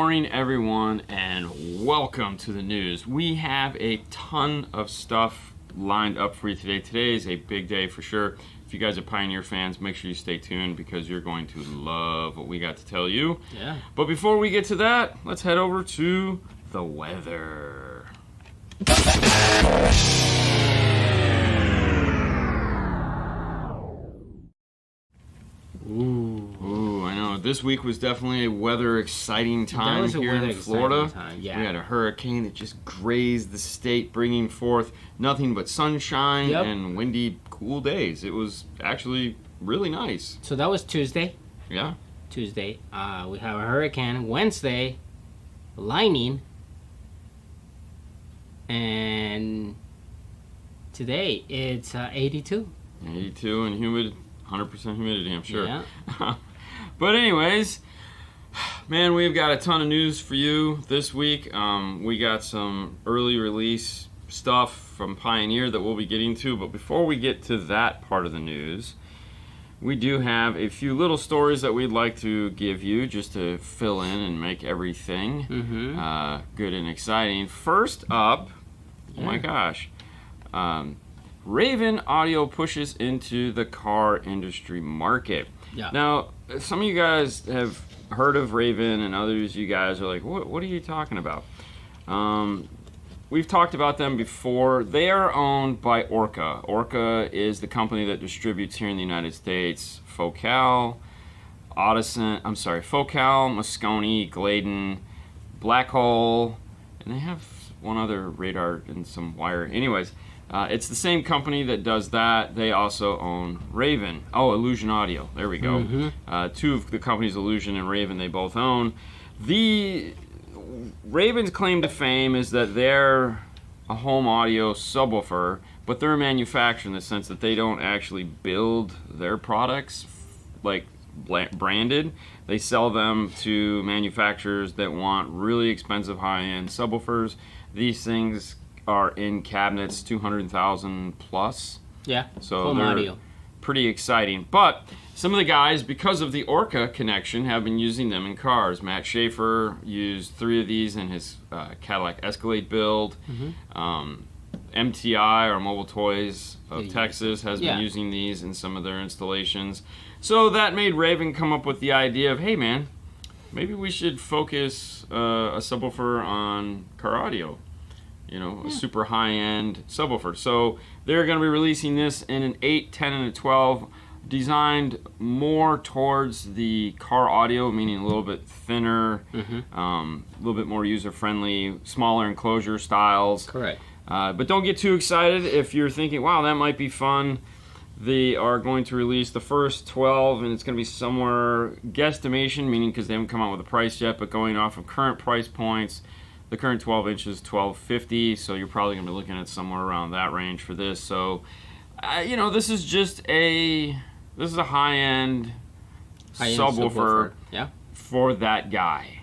morning, everyone, and welcome to the news. We have a ton of stuff lined up for you today. Today is a big day for sure. If you guys are Pioneer fans, make sure you stay tuned because you're going to love what we got to tell you. Yeah. But before we get to that, let's head over to the weather. Ooh, I know. This week was definitely a weather exciting time here in Florida. Yeah. We had a hurricane that just grazed the state, bringing forth nothing but sunshine and windy, cool days. It was actually really nice. So that was Tuesday. Yeah. Tuesday. We have a hurricane. Wednesday, lightning. And today it's 82. 82 and humid. 100% humidity, I'm sure. Yeah. But anyways, man, we've got a ton of news for you this week. We got some early release stuff from Pioneer that we'll be getting to. But before we get to that part of the news, we do have a few little stories that we'd like to give you just to fill in and make everything good and exciting. First up, oh my gosh, Raven Audio pushes into the car industry market. Yeah. Now, some of you guys have heard of Raven, and others you guys are like, what are you talking about? We've talked about them before. They are owned by Orca. Orca is the company that distributes here in the United States Focal, Moscone, Gladen, Black Hole, and they have one other radar and some wire. Anyways, it's the same company that does that. They also own Raven. Oh, Illusion Audio. There we go. Two of the companies, Illusion and Raven, they both own. The Raven's claim to fame is that they're a home audio subwoofer, but they're a manufacturer in the sense that they don't actually build their products like branded. They sell them to manufacturers that want really expensive high-end subwoofers. These things are in cabinets 200,000 plus. Yeah. So home they're audio. Pretty exciting. But some of the guys, because of the Orca connection, have been using them in cars. Matt Schaefer used 3 of these in his Cadillac Escalade build. MTI, or Mobile Toys of Texas, has been using these in some of their installations. So that made Raven come up with the idea of, hey man, maybe we should focus a subwoofer on car audio. You know, a super high-end subwoofer. So they're going to be releasing this in an 8, 10, and a 12, designed more towards the car audio, meaning a little bit thinner, a little bit more user-friendly, smaller enclosure styles. Correct. But don't get too excited if you're thinking, wow, that might be fun. They are going to release the first 12, and it's going to be somewhere, guesstimation, meaning because they haven't come out with a price yet, but going off of current price points. The current 12 inches, $1,250, so you're probably going to be looking at somewhere around that range for this. So, you know, this is just a high-end subwoofer for that guy.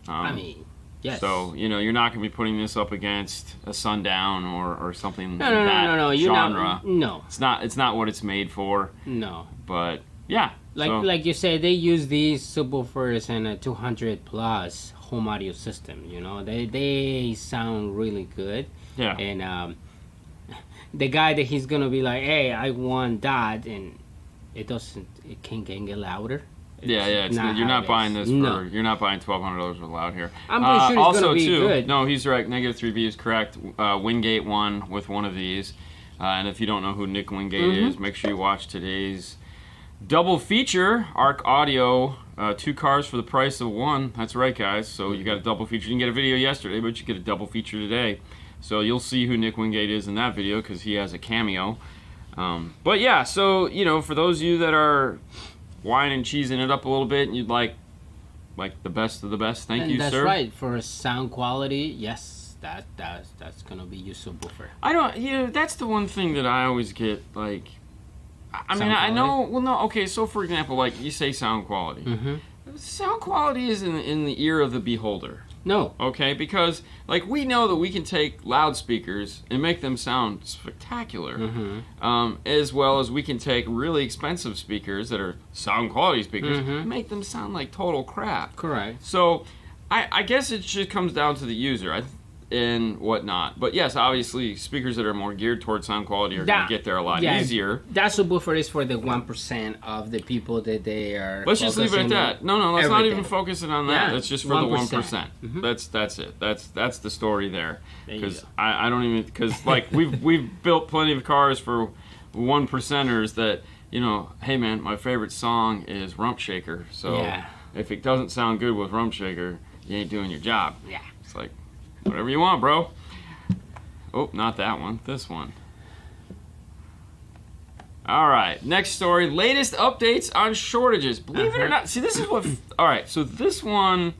I mean, yes. So, you know, you're not going to be putting this up against a Sundown or something no, genre. No. It's not what it's made for. No. But, yeah. Like you say, they use these subwoofers in a 200 plus home audio system. You know, they sound really good. Yeah. And the guy that he's gonna be like, hey, I want that, and it can't get louder. You're not buying this for. You're not buying $1,200 with loud here. I'm pretty sure it's gonna be good. No, he's right. -3B is correct. Wingate won with one of these, and if you don't know who Nick Wingate is, make sure you watch today's double feature, Arc Audio, 2 cars for the price of 1. That's right, guys. So you got a double feature. You didn't get a video yesterday, but you get a double feature today. So you'll see who Nick Wingate is in that video because he has a cameo. But yeah, so, you know, for those of you that are wine and cheesing it up a little bit and you'd like the best of the best, thank you, that's sir. That's right. For sound quality, yes, that's going to be your subwoofer. That's the one thing that I always get, like, I mean, I know. Well, no. Okay, so for example, like you say, sound quality. Sound quality is in the ear of the beholder. No. Okay, because like we know that we can take loudspeakers and make them sound spectacular, as well as we can take really expensive speakers that are sound quality speakers and make them sound like total crap. Correct. So I guess it just comes down to the user and whatnot. But yes, obviously, speakers that are more geared towards sound quality are going to get there a lot easier. That subwoofer is for the 1% of the people that they are. Let's just leave it at that. No, let's not even focus it on that. Yeah, That's just for 1%. the 1%. Mm-hmm. That's it. That's the story there. Because I don't even, because like we've built plenty of cars for 1%ers that, you know, hey man, my favorite song is Rump Shaker. So if it doesn't sound good with Rump Shaker, you ain't doing your job. Yeah. It's like, whatever you want, bro. Oh, not that one. This one. All right. Next story. Latest updates on shortages. Believe it or not. See, this is what... All right. So this one...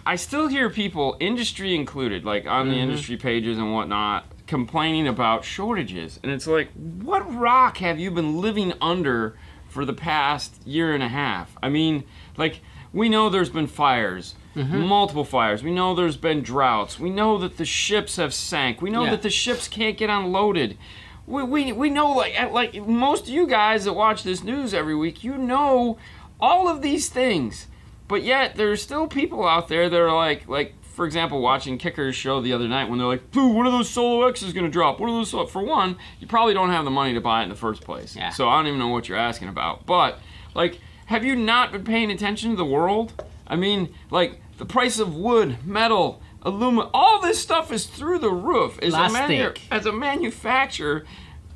I still hear people, industry included, like on the industry pages and whatnot, complaining about shortages. And it's like, what rock have you been living under for the past year and a half? I mean, like, we know there's been fires. Multiple fires. We know there's been droughts. We know that the ships have sank. We know that the ships can't get unloaded. We know, like most of you guys that watch this news every week, you know all of these things. But yet there's still people out there that are like for example, watching Kicker's show the other night when they're like, dude, when are those Solo X's going to drop? What are those? For one, you probably don't have the money to buy it in the first place. Yeah. So I don't even know what you're asking about. But, like, have you not been paying attention to the world? I mean, like, the price of wood, metal, aluminum, all this stuff is through the roof. As a manufacturer,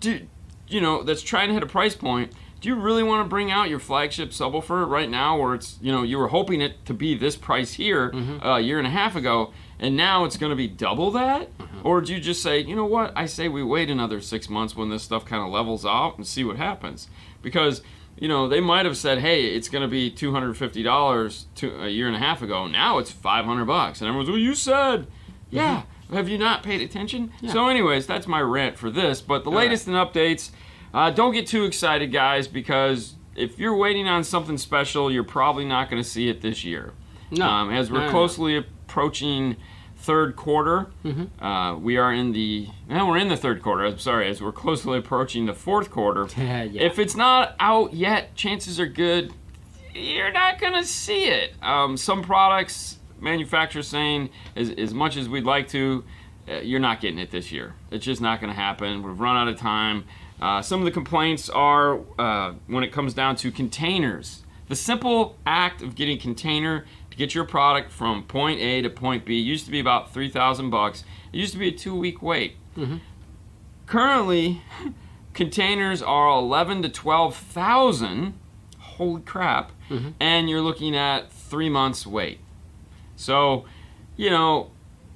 you know, that's trying to hit a price point, do you really want to bring out your flagship subwoofer right now where it's, you know, you were hoping it to be this price here a year and a half ago, and now it's going to be double that? Or do you just say, you know what, I say we wait another 6 months when this stuff kind of levels out and see what happens? Because, you know, they might have said, hey, it's going to be $250 a year and a half ago. Now it's $500. And everyone's, well, you said. Yeah. Have you not paid attention? Yeah. So anyways, that's my rant for this. But the latest in updates, don't get too excited, guys, because if you're waiting on something special, you're probably not going to see it this year. No. As we're closely approaching third quarter, we're in the third quarter. I'm sorry, as we're closely approaching the fourth quarter. If it's not out yet, chances are good you're not going to see it. Some products, manufacturers saying, as much as we'd like to, you're not getting it this year. It's just not going to happen. We've run out of time. Some of the complaints are when it comes down to containers. The simple act of getting a container to get your product from point A to point B used to be about $3,000. It used to be a 2-week wait. Currently, containers are 11 to 12,000. Holy crap! And you're looking at 3 months wait. So, you know,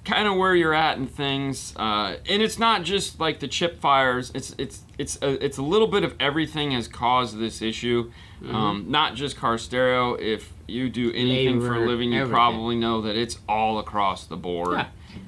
kind of where you're at in things, and it's not just like the chip fires. It's a little bit of everything has caused this issue. Not just car stereo. If you do anything for a living, you probably know that it's all across the board. Yeah.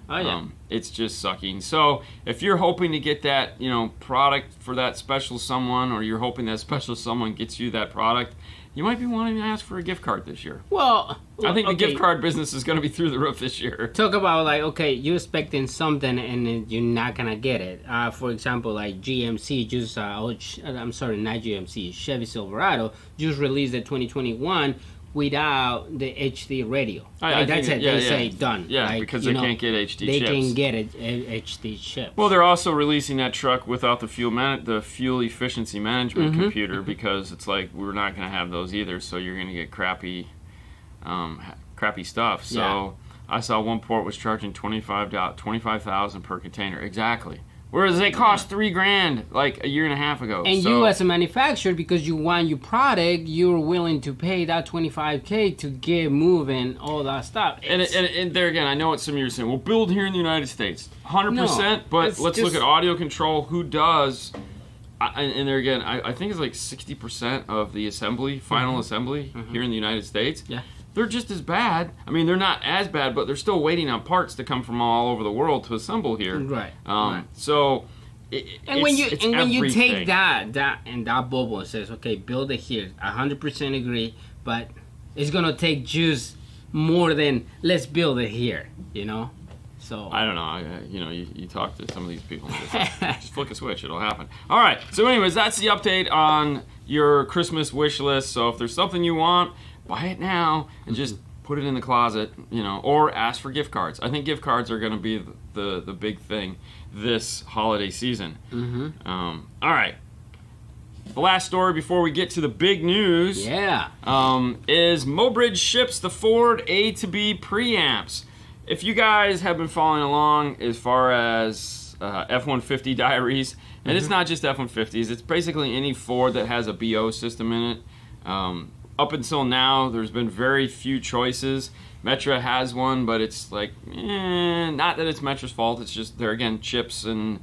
Oh yeah. It's just sucking. So if you're hoping to get that, you know, product for that special someone, or you're hoping that special someone gets you that product, you might be wanting to ask for a gift card this year. Well, I think the gift card business is going to be through the roof this year. Talk about like, okay, you're expecting something and you're not going to get it. For example, like GMC just, I'm sorry, not GMC, Chevy Silverado just released the 2021 without the HD radio. That's it. They say done. Yeah, like, because they can't get HD chips. They can get it HD chips. Well, they're also releasing that truck without the fuel efficiency management computer, because it's like we're not going to have those either. So you're going to get crappy stuff. So I saw one port was charging $25,000 per container. Exactly. Whereas they cost $3,000 like a year and a half ago. And you as a manufacturer, because you want your product, you're willing to pay that $25K to get moving, all that stuff. And there again, I know what some of you are saying. Well, build here in the United States. 100%, but let's look at audio control. Who does? And there again, I think it's like 60% of the assembly, final assembly here in the United States. Yeah. They're just as bad. I mean, they're not as bad, but they're still waiting on parts to come from all over the world to assemble here. Right. So, when you take that and that bubble and says, okay, build it here, 100% agree, but it's gonna take just more than let's build it here, you know. So I don't know. You talk to some of these people and just flick a switch, it'll happen. All right. So, anyways, that's the update on your Christmas wish list. So if there's something you want, buy it now and just put it in the closet, or ask for gift cards. I think gift cards are going to be the big thing this holiday season. All right. The last story before we get to the big news is Mobridge ships the Ford A to B preamps. If you guys have been following along as far as F-150 diaries, and it's not just F-150s, it's basically any Ford that has a BO system in it. Up until now, there's been very few choices. Metra has one, but it's like, not that it's Metra's fault. It's just they're, again, chips and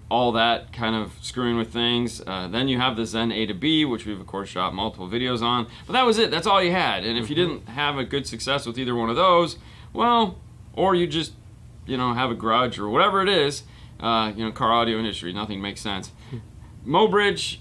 all that kind of screwing with things. Then you have the Zen A to B, which we've, of course, shot multiple videos on. But that was it. That's all you had. And if you didn't have a good success with either one of those, well, or you just, have a grudge or whatever it is, car audio industry, nothing makes sense. Mobridge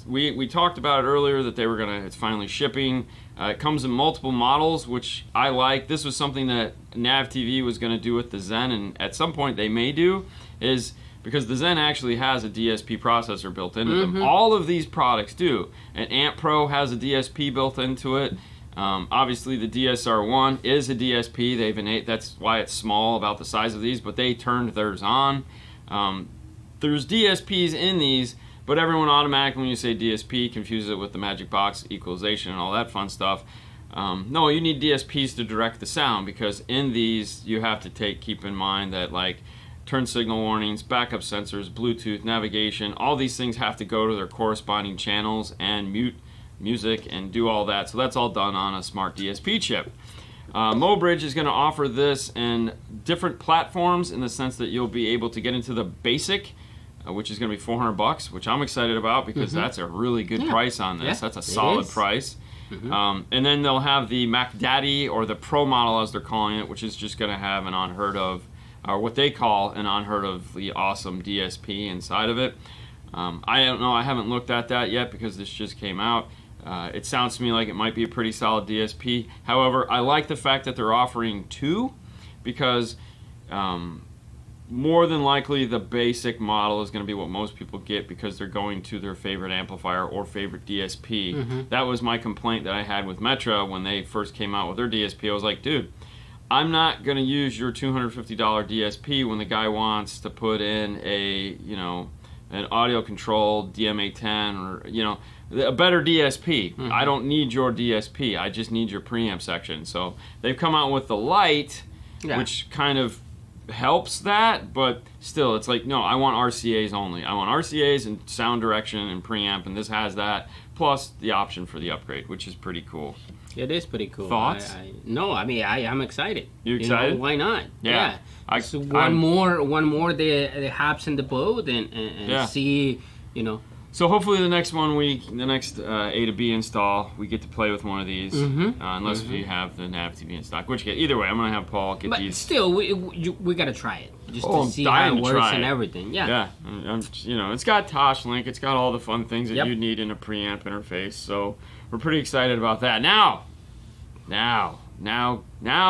we talked about it earlier that it's finally shipping. It comes in multiple models, which I like. This was something that Nav TV was going to do with the Zen, and at some point they may do, is because the Zen actually has a DSP processor built into them. All of these products do. And Amp Pro has a DSP built into it. Obviously the DSR1 is a DSP. That's why it's small, about the size of these, but they turned theirs on. There's DSPs in these, but everyone automatically, when you say DSP, confuses it with the magic box equalization and all that fun stuff. No, you need DSPs to direct the sound, because in these you have to keep in mind that, like, turn signal warnings, backup sensors, Bluetooth, navigation, all these things have to go to their corresponding channels and mute music and do all that. So that's all done on a smart DSP chip. Mobridge is going to offer this in different platforms, in the sense that you'll be able to get into the basic, which is going to be $400, which I'm excited about, because that's a really good price on this. That's a solid price. And then they'll have the Mac Daddy, or the Pro model as they're calling it, which is just going to have an unheard of, or what they call an unheard of awesome DSP inside of it. I don't know, I haven't looked at that yet because this just came out. It sounds to me like it might be a pretty solid DSP. However, I like the fact that they're offering two, because more than likely the basic model is going to be what most people get, because they're going to their favorite amplifier or favorite DSP. That was my complaint that I had with Metra when they first came out with their DSP. I was like, dude, I'm not going to use your $250 DSP when the guy wants to put in an audio controlled DMA10 or, a better DSP. I don't need your DSP. I just need your preamp section. So they've come out with the Lite, which kind of helps that, but still, it's like, no, I want RCAs only. I want RCAs and sound direction and preamp, and this has that, plus the option for the upgrade, which is pretty cool. It is pretty cool. Thoughts? I'm excited. You excited? Why not? Yeah. So one more the hops in the boat and see, So hopefully the next A to B install, we get to play with one of these, unless you have the Nav TV in stock. Which, either way, I'm going to have Paul get these. But still, we got to try it, just to see how it works and everything. Yeah. It's got Tosh Link, it's got all the fun things that you need in a preamp interface. So we're pretty excited about that. Now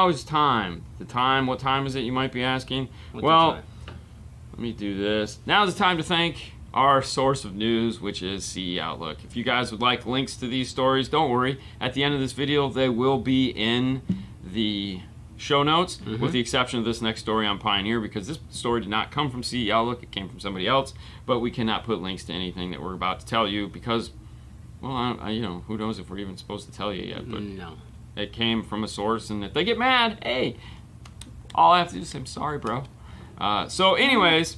is time. What time is it, you might be asking? Let me do this. Now is the time to thank our source of news, which is CE Outlook. If you guys would like links to these stories, don't worry. At the end of this video, they will be in the show notes, with the exception of this next story on Pioneer, because this story did not come from CE Outlook. It came from somebody else, but we cannot put links to anything that we're about to tell you because, well, who knows if we're even supposed to tell you yet, but no. It came from a source, and if they get mad, hey, all I have to do is say, I'm sorry, bro. So anyways,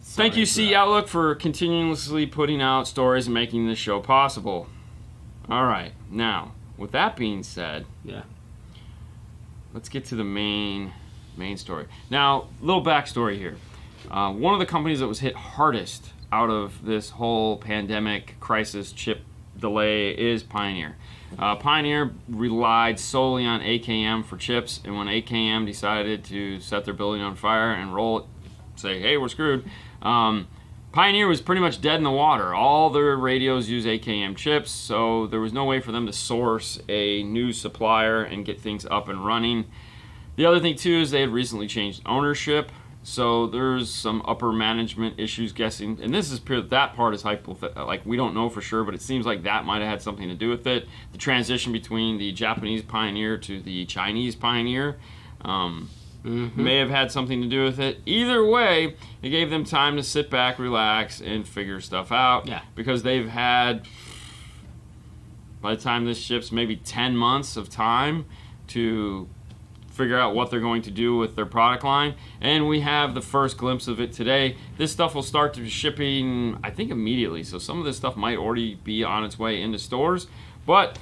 thank you, CE Outlook, for continuously putting out stories and making this show possible. All right, now, with that being said, let's get to the main story. Now, little backstory here. One of the companies that was hit hardest out of this whole pandemic crisis chip delay is Pioneer. Pioneer relied solely on AKM for chips, and when AKM decided to set their building on fire and roll it, say, hey, we're screwed, Pioneer was pretty much dead in the water. All their radios use AKM chips, so there was no way for them to source a new supplier and get things up and running. The other thing, too, is they had recently changed ownership, So there's some upper management issues guessing, and this is pure, that part is like we don't know for sure, but it seems like that might have had something to do with it. The transition between the Japanese Pioneer to the Chinese Pioneer may have had something to do with it. Either way, it gave them time to sit back, relax, and figure stuff out. Yeah. Because they've had, by the time this ships, maybe 10 months of time to figure out what they're going to do with their product line, and we have the first glimpse of it today. This stuff will start to be shipping, I think, immediately, so some of this stuff might already be on its way into stores. And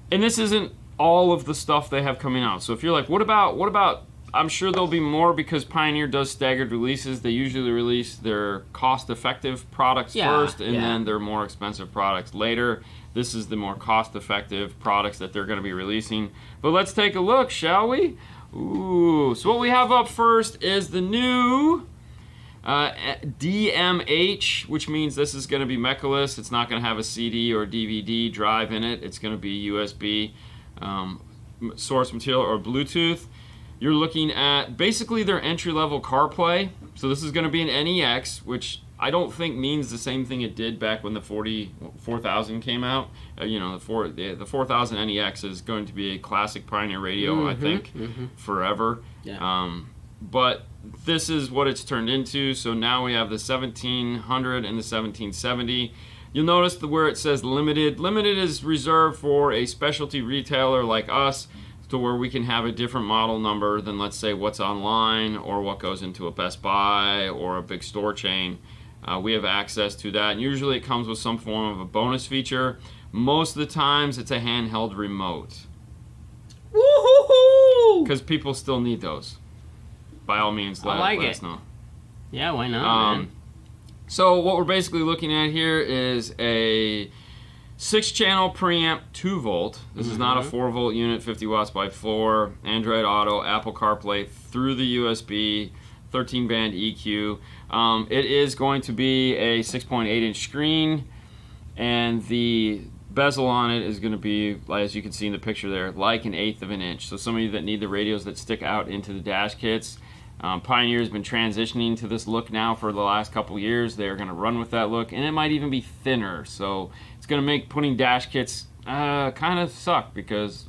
this isn't all of the stuff they have coming out. So if you're like, what about, I'm sure there'll be more, because Pioneer does staggered releases. They usually release their cost-effective products first, and then their more expensive products later. This is the more cost-effective products that they're going to be releasing. But let's take a look, shall we? Ooh, so what we have up first is the new DMH, which means this is going to be mechaless. It's not going to have a CD or DVD drive in it. It's going to be USB source material or Bluetooth. You're looking at basically their entry-level CarPlay. So this is going to be an NEX, which I don't think means the same thing it did back when the 4000 came out. The 4000 NEX is going to be a classic Pioneer radio, I think, forever. Yeah. But this is what it's turned into. So now we have the 1700 and the 1770. You'll notice where it says limited. Limited is reserved for a specialty retailer like us, to where we can have a different model number than, let's say, what's online or what goes into a Best Buy or a big store chain. We have access to that, and usually it comes with some form of a bonus feature. Most of the times it's a handheld remote. Woohoo! Because people still need those. By all means, let us know. Yeah, why not, man? So what we're basically looking at here is a 6-channel preamp 2-volt. This is not a 4-volt unit, 50 watts by 4. Android Auto, Apple CarPlay through the USB, 13-band EQ. It is going to be a 6.8-inch screen, and the bezel on it is going to be, as you can see in the picture there, like 1/8 of an inch. So some of you that need the radios that stick out into the dash kits, Pioneer has been transitioning to this look now for the last couple years. They're going to run with that look, and it might even be thinner. So it's going to make putting dash kits kind of suck, because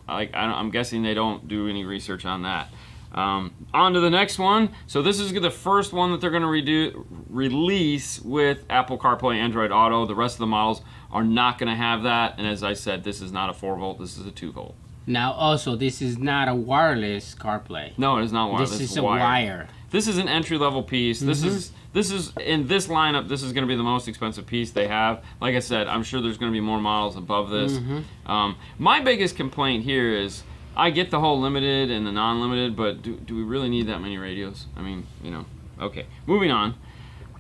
I'm guessing they don't do any research on that. On to the next one. So this is the first one that they're going to release with Apple CarPlay, Android Auto. The rest of the models are not going to have that. And as I said, this is not a 4-volt. This is a 2-volt. Now, also, this is not a wireless CarPlay. No, it is not wireless. This is a wire. This is an entry-level piece. This is in this lineup. This is going to be the most expensive piece they have. Like I said, I'm sure there's going to be more models above this. My biggest complaint here is, I get the whole limited and the non-limited, but do we really need that many radios? I mean, Okay, moving on.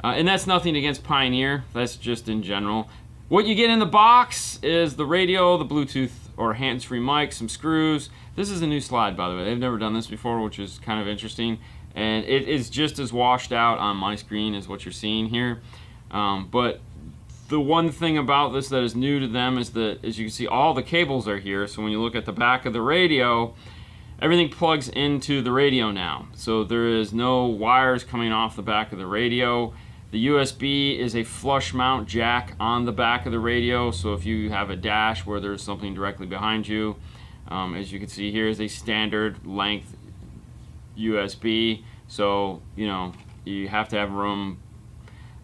And that's nothing against Pioneer. That's just in general. What you get in the box is the radio, the Bluetooth or hands-free mic, some screws. This is a new slide, by the way. They've never done this before, which is kind of interesting. And it is just as washed out on my screen as what you're seeing here. But the one thing about this that is new to them is that, as you can see, all the cables are here. So when you look at the back of the radio, everything plugs into the radio now. So there is no wires coming off the back of the radio. The USB is a flush mount jack on the back of the radio. So if you have a dash where there's something directly behind you, as you can see here is a standard length USB. So, you have to have room.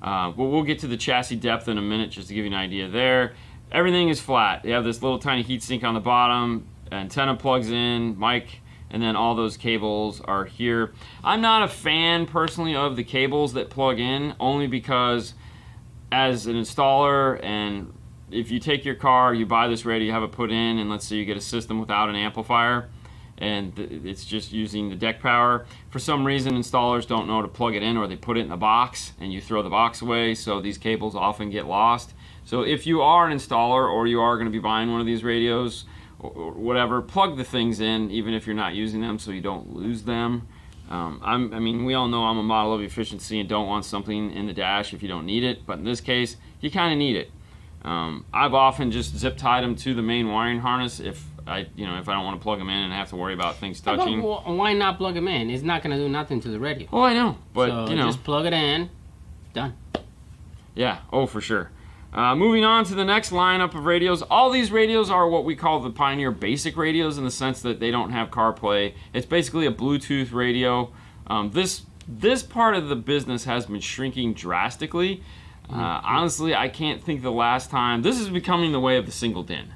We'll get to the chassis depth in a minute just to give you an idea there. Everything is flat. You have this little tiny heatsink on the bottom, antenna plugs in, mic, and then all those cables are here. I'm not a fan personally of the cables that plug in, only because as an installer, and if you take your car, you buy this radio, you have it put in, and let's say you get a system without an amplifier, and it's just using the deck power. For some reason, installers don't know to plug it in, or they put it in a box and you throw the box away, so these cables often get lost. So if you are an installer, or you are going to be buying one of these radios or whatever, plug the things in even if you're not using them so you don't lose them. I mean, we all know I'm a model of efficiency and don't want something in the dash if you don't need it, but in this case, you kind of need it. I've often just zip tied them to the main wiring harness if if I don't want to plug them in and have to worry about things But touching. why not plug them in? It's not going to do nothing to the radio. Oh, I know, but So just plug it in. Done. Yeah, oh, for sure. Moving on to the next lineup of radios. All these radios are what we call the Pioneer Basic radios in the sense that they don't have CarPlay. It's basically a Bluetooth radio. This part of the business has been shrinking drastically. Honestly, I can't think the last time. This is becoming the way of the single DIN.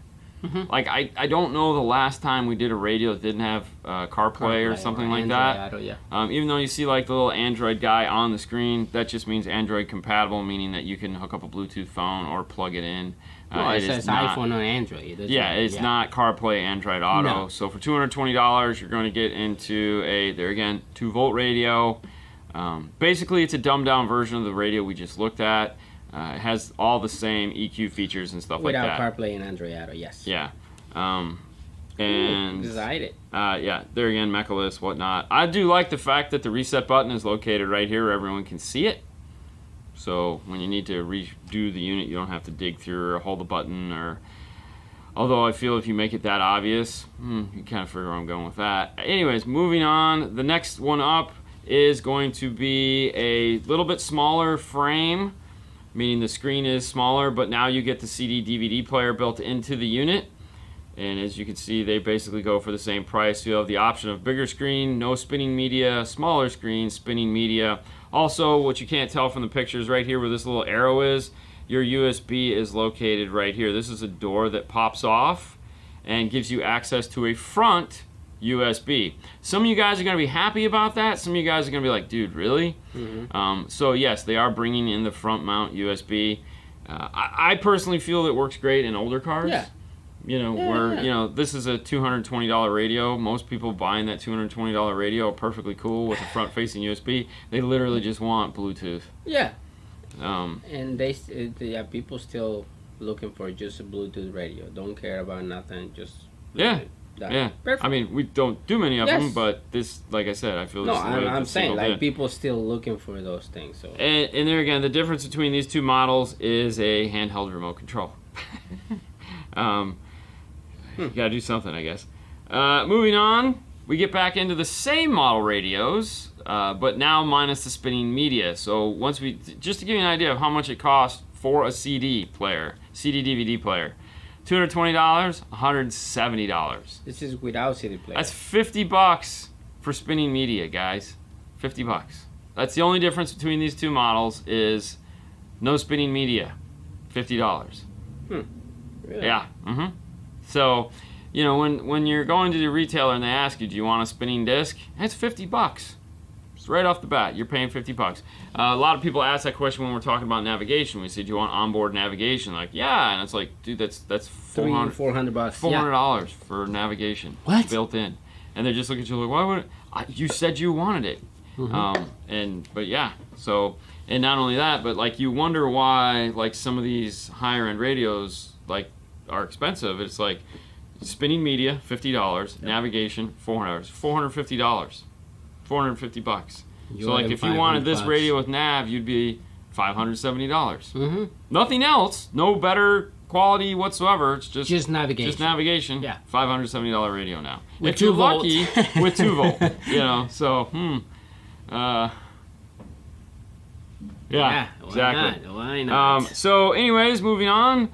Like, I don't know the last time we did a radio that didn't have CarPlay or something like that. Auto, yeah. Even though you see like the little Android guy on the screen, that just means Android compatible, meaning that you can hook up a Bluetooth phone or plug it in. Well, it says iPhone or Android. It's not CarPlay Android Auto. No. So for $220, you're going to get into a, there again, 2-volt radio. Basically, it's a dumbed-down version of the radio we just looked at. It has all the same EQ features and stuff like that. Without CarPlay and Android Auto, yes. Yeah. And excited. yeah, there again, Mechalist, whatnot. I do like the fact that the reset button is located right here where everyone can see it. So when you need to redo the unit, you don't have to dig through or hold the button. Although I feel if you make it that obvious, you kind of figure where I'm going with that. Anyways, moving on. The next one up is going to be a little bit smaller frame, meaning the screen is smaller, but now you get the CD DVD player built into the unit. And as you can see, they basically go for the same price. You have the option of bigger screen, no spinning media, smaller screen, spinning media. Also, what you can't tell from the pictures right here where this little arrow is, your USB is located right here. This is a door that pops off and gives you access to a front USB. Some of you guys are going to be happy about that. Some of you guys are going to be like, dude, really? So yes, they are bringing in the front mount USB. I personally feel it works great in older cars. Yeah. This is a $220 radio. Most people buying that $220 radio are perfectly cool with a front-facing USB. They literally just want Bluetooth. Yeah. And people still looking for just a Bluetooth radio. Don't care about nothing. Just Bluetooth. Yeah. Perfect. I mean, we don't do many of them, but this, like I said, I feel this is the way I'm the saying, single like, did. people still looking for those things. So. And there again, the difference between these two models is a handheld remote control. You gotta do something, I guess. Moving on, we get back into the same model radios, but now minus the spinning media. So just to give you an idea of how much it costs for a CD player, CD DVD player, $220, $170. This is without CD player. That's $50 for spinning media, guys. $50. That's the only difference between these two models is no spinning media. $50. Really? Yeah. So, when you're going to the retailer and they ask you, do you want a spinning disc? That's $50. It's right off the bat. You're paying $50. A lot of people ask that question when we're talking about navigation. We say, do you want onboard navigation? Like, yeah. And it's like, dude, that's $400. $400. $400 for navigation. What? Built in. And they just look at you like, why would you said you wanted it. But yeah, so, and not only that, but like you wonder why like some of these higher end radios like are expensive. It's like spinning media, $50, navigation, $400, $450, $450. So like if you wanted this radio with nav, you'd be $570. Nothing else, no better quality whatsoever. It's just navigation. Just navigation. Yeah. $570 radio now. With if you're 2 volts. lucky, with 2 volt. So yeah, exactly. Why not? So anyways, moving on.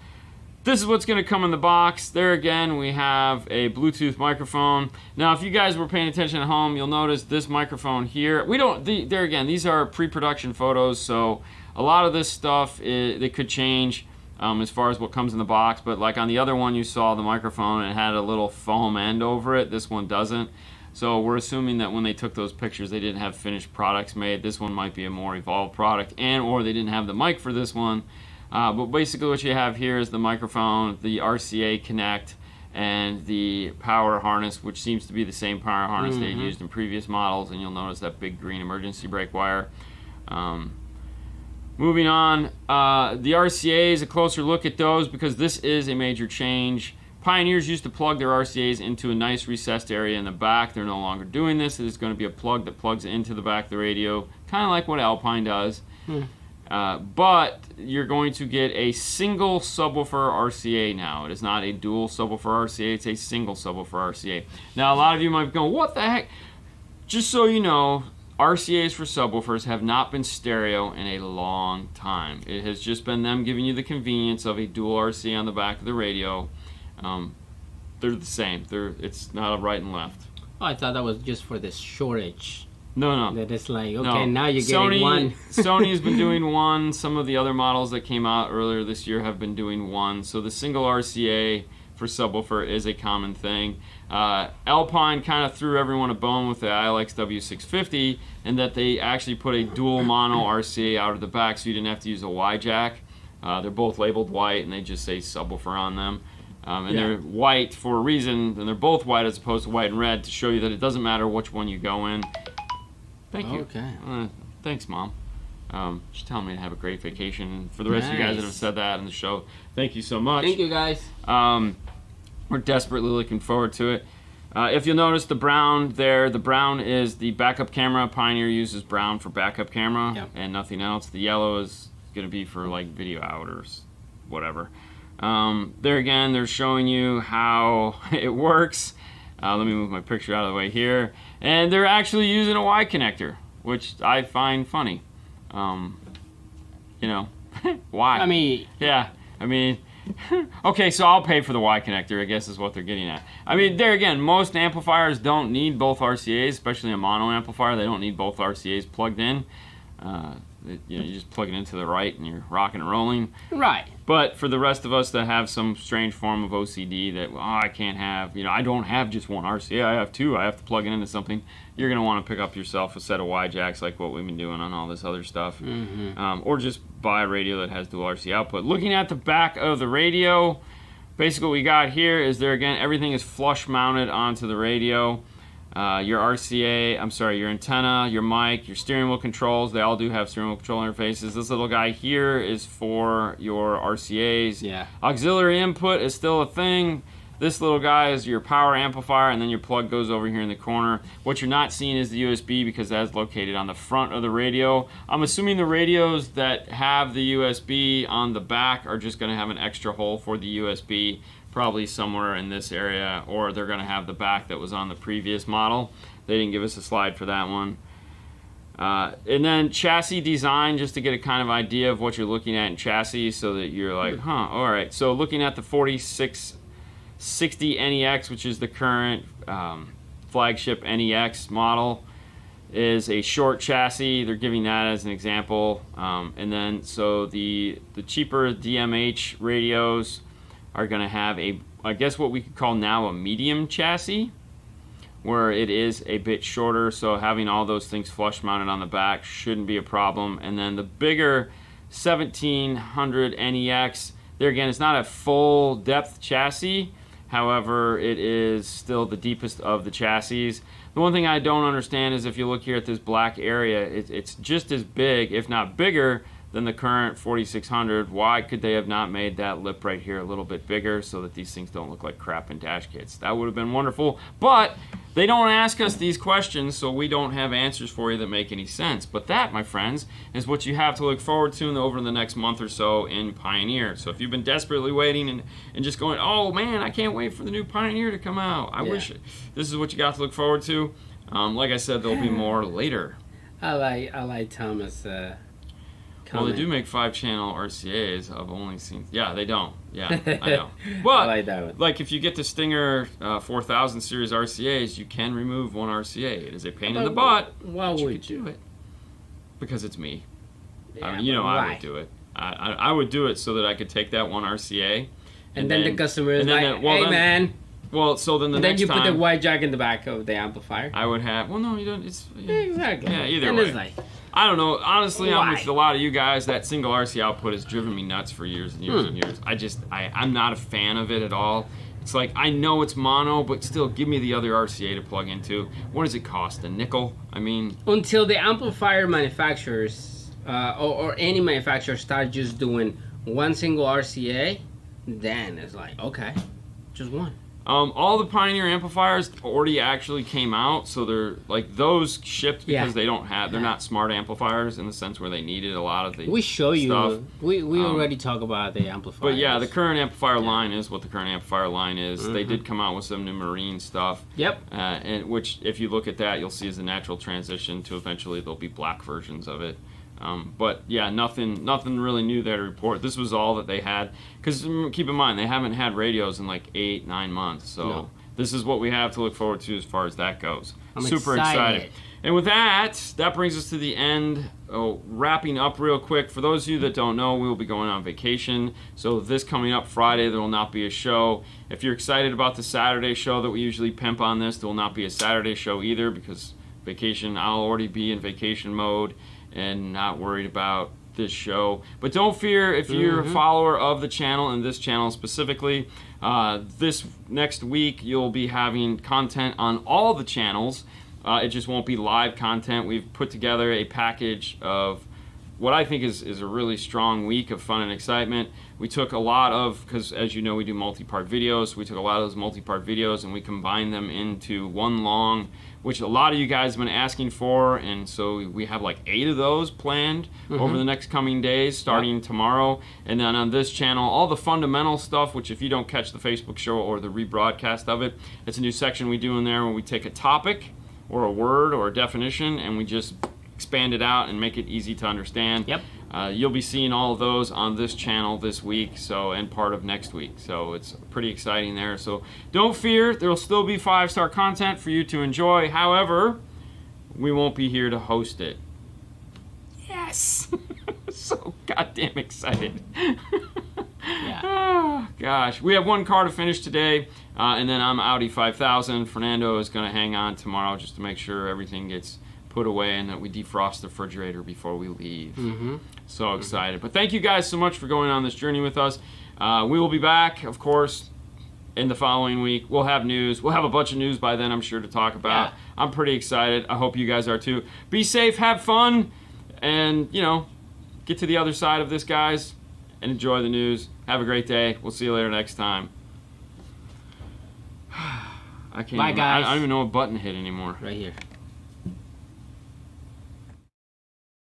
This is what's going to come in the box. There again, we have a Bluetooth microphone. Now, if you guys were paying attention at home, you'll notice this microphone here. There again, these are pre-production photos, so a lot of this stuff, they could change as far as what comes in the box. But like on the other one, you saw the microphone, it had a little foam end over it. This one doesn't. So we're assuming that when they took those pictures, they didn't have finished products made. This one might be a more evolved product, or they didn't have the mic for this one. But basically what you have here is the microphone, the RCA Connect, and the power harness, which seems to be the same power harness they had used in previous models, and you'll notice that big green emergency brake wire. Moving on, the RCAs, a closer look at those because this is a major change. Pioneers used to plug their RCAs into a nice recessed area in the back. They're no longer doing this. It is going to be a plug that plugs into the back of the radio, kind of like what Alpine does. But you're going to get a single subwoofer RCA now. It is not a dual subwoofer RCA, it's a single subwoofer RCA. Now, a lot of you might be going, what the heck? Just so you know, RCAs for subwoofers have not been stereo in a long time. It has just been them giving you the convenience of a dual RCA on the back of the radio. They're the same. It's not a right and left. Oh, I thought that was just for the shortage. No. That it's like, okay, now you're getting one. Sony has been doing one. Some of the other models that came out earlier this year have been doing one. So the single RCA for subwoofer is a common thing. Alpine kind of threw everyone a bone with the ILX W650 in that they actually put a dual mono RCA out of the back so you didn't have to use a Y jack. They're both labeled white and they just say subwoofer on them. They're white for a reason, and they're both white as opposed to white and red to show you that it doesn't matter which one you go in. Thank you. Okay. Thanks, Mom. She's telling me to have a great vacation. For the rest of you guys that have said that in the show, thank you so much. Thank you, guys. We're desperately looking forward to it. If you'll notice the brown there, the brown is the backup camera. Pioneer uses brown for backup camera and nothing else. The yellow is going to be for like video out or whatever. There again, they're showing you how it works. Let me move my picture out of the way here. And they're actually using a Y connector, which I find funny. You know, why? I mean... Yeah, I mean... Okay, so I'll pay for the Y connector, I guess is what they're getting at. I mean, there again, most amplifiers don't need both RCAs, especially a mono amplifier. They don't need both RCAs plugged in. You just plug it into the right and you're rocking and rolling. Right. But for the rest of us that have some strange form of OCD that, I can't have, I don't have just one RCA, I have two, I have to plug it into something, you're going to want to pick up yourself a set of Y jacks like what we've been doing on all this other stuff. Or just buy a radio that has dual RCA output. Looking at the back of the radio, basically what we got here is there again, everything is flush mounted onto the radio. Your RCA, your antenna, your mic, your steering wheel controls, they all do have steering wheel control interfaces. This little guy here is for your RCAs. Yeah. Auxiliary input is still a thing. This little guy is your power amplifier, and then your plug goes over here in the corner. What you're not seeing is the USB because that's located on the front of the radio. I'm assuming the radios that have the USB on the back are just going to have an extra hole for the USB. Probably somewhere in this area, or they're going to have the back that was on the previous model. They didn't give us a slide for that one. And then chassis design, just to get a kind of idea of what you're looking at in chassis so that you're like, all right. So looking at the 4660 NEX, which is the current flagship NEX model, is a short chassis. They're giving that as an example. And then so the cheaper DMH radios are going to have I guess what we could call now a medium chassis, where it is a bit shorter, so having all those things flush mounted on the back shouldn't be a problem. And then the bigger 1700 NEX, there again, it's not a full depth chassis, however, it is still the deepest of the chassis. The one thing I don't understand is if you look here at this black area, it's just as big, if not bigger, than the current 4600. Why could they have not made that lip right here a little bit bigger so that these things don't look like crap in dash kits? That would have been wonderful, but they don't ask us these questions, so we don't have answers for you that make any sense. But that, my friends, is what you have to look forward to over the next month or so in Pioneer. So if you've been desperately waiting and just going, oh man, I can't wait for the new Pioneer to come out. I wish this is what you got to look forward to. Like I said, there'll be more later. I like Thomas. Well, they do make 5-channel RCAs. I've only seen... Yeah, they don't. Yeah, I know. But, I like that one. Like, if you get the Stinger 4000 series RCAs, you can remove one RCA. It is a pain in the butt. Why would you do it? Because it's me. Yeah, I mean, I would do it. I would do it so that I could take that one RCA. And then the customer is like, man... Well, so then then you put the Y jack in the back of the amplifier. I would have... Well, no, you don't... It's... Exactly. Yeah, either and way. It's like, I don't know. Honestly, why? I'm with a lot of you guys. That single RC output has driven me nuts for years and years and years. I'm not a fan of it at all. It's like, I know it's mono, but still, give me the other RCA to plug into. What does it cost? A nickel? I mean... Until the amplifier manufacturers, or any manufacturer start just doing one single RCA, then it's like, okay, just one. All the Pioneer amplifiers already actually came out, so they're like those shipped because they don't have. They're not smart amplifiers in the sense where they needed a lot of the. We show stuff. you. We already talk about the amplifiers. But yeah, the current amplifier line is what the current amplifier line is. They did come out with some new marine stuff. Yep. And which, if you look at that, you'll see is a natural transition to eventually there'll be black versions of it. But yeah, nothing really new there to report. This was all that they had. Because keep in mind, they haven't had radios in like 8-9 months. So this is what we have to look forward to as far as that goes. I'm super excited. And with that brings us to the end. Wrapping up real quick. For those of you that don't know, we will be going on vacation. So this coming up Friday, there will not be a show. If you're excited about the Saturday show that we usually pimp on this, there will not be a Saturday show either because vacation, I'll already be in vacation mode and not worried about this show. But don't fear if you're a follower of the channel and this channel specifically. This next week you'll be having content on all the channels. It just won't be live content. We've put together a package of what I think is a really strong week of fun and excitement. We took a lot of, because as you know we do multi-part videos, we took a lot of those multi-part videos and we combined them into one long, which a lot of you guys have been asking for, and so we have like 8 of those planned over the next coming days, starting tomorrow. And then on this channel, all the fundamental stuff, which if you don't catch the Facebook show or the rebroadcast of it, it's a new section we do in there where we take a topic or a word or a definition and we just expand it out and make it easy to understand. Yep. You'll be seeing all of those on this channel this week, so, and part of next week. So it's pretty exciting there. So don't fear, there will still be 5-star content for you to enjoy. However, we won't be here to host it. Yes! So goddamn excited. Yeah. Oh, gosh. We have one car to finish today, and then I'm Audi 5000. Fernando is going to hang on tomorrow just to make sure everything gets put away and that we defrost the refrigerator before we leave. So excited. But thank you guys so much for going on this journey with us. We will be back, of course, in the following week. We'll have news. We'll have a bunch of news by then, I'm sure, to talk about. Yeah. I'm pretty excited. I hope you guys are too. Be safe, have fun, and, you know, get to the other side of this, guys, and enjoy the news. Have a great day. We'll see you later next time. I can't Bye, even, guys. I don't even know what button to hit anymore. Right here.